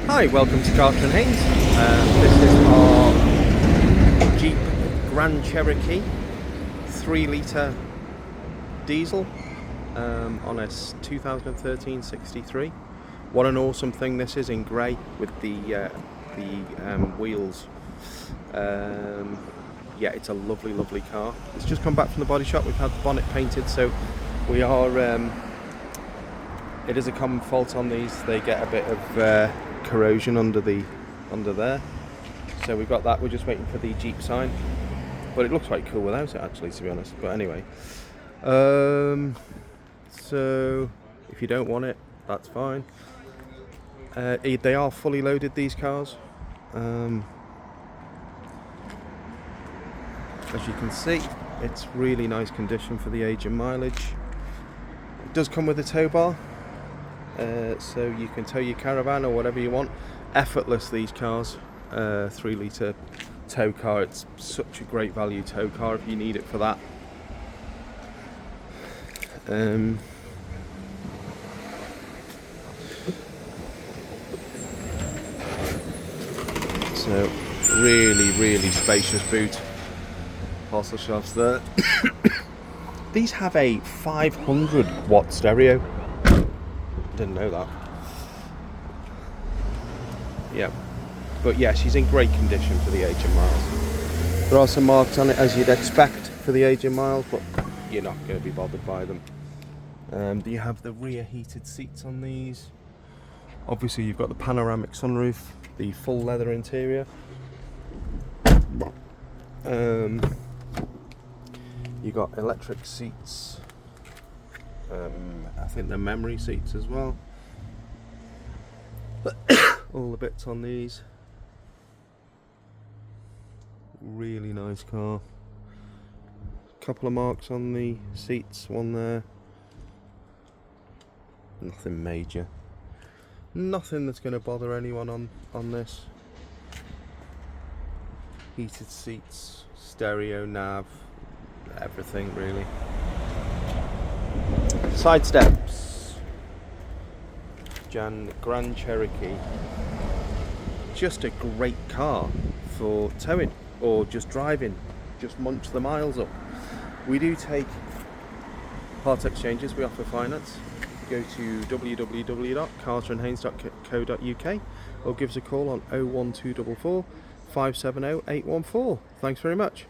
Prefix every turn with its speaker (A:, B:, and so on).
A: Hi, welcome to Carter & Haynes. This is our Jeep Grand Cherokee 3-litre diesel on a 2013 63. What an awesome thing this is in grey with the wheels. Yeah, it's a lovely car. It's just come back from the body shop. We've had the bonnet painted, so we are. It is a common fault on these. They get a bit of corrosion under there. So we've got that. We're just waiting for the Jeep sign. But it looks quite cool without it, actually, to be honest. But anyway, so if you don't want it, that's fine. They are fully loaded, these cars. As you can see, it's really nice condition for the age and mileage. It does come with a tow bar, so you can tow your caravan or whatever you want. Effortless, these cars. 3-litre tow car. It's such a great value tow car if you need it for that. So really spacious boot. Parcel shelves there. These have a 500 watt stereo. Didn't know that. Yeah, but yeah, she's in great condition for the age and miles. There are some marks on it, as you'd expect for the age and miles, but you're not going to be bothered by them. You have the rear heated seats on these. Obviously you've got the panoramic sunroof, the full leather interior. You got electric seats. I think they're memory seats as well. All the bits on these. Really nice car. Couple of marks on the seats, one there. Nothing major. Nothing that's going to bother anyone on this. Heated seats, stereo, nav, everything really. Side steps. Grand Cherokee. Just a great car for towing or just driving. Just munch the miles up. We do take part exchanges. We offer finance. Go to www.carterandhaynes.co.uk or give us a call on 01244 570 814. Thanks very much.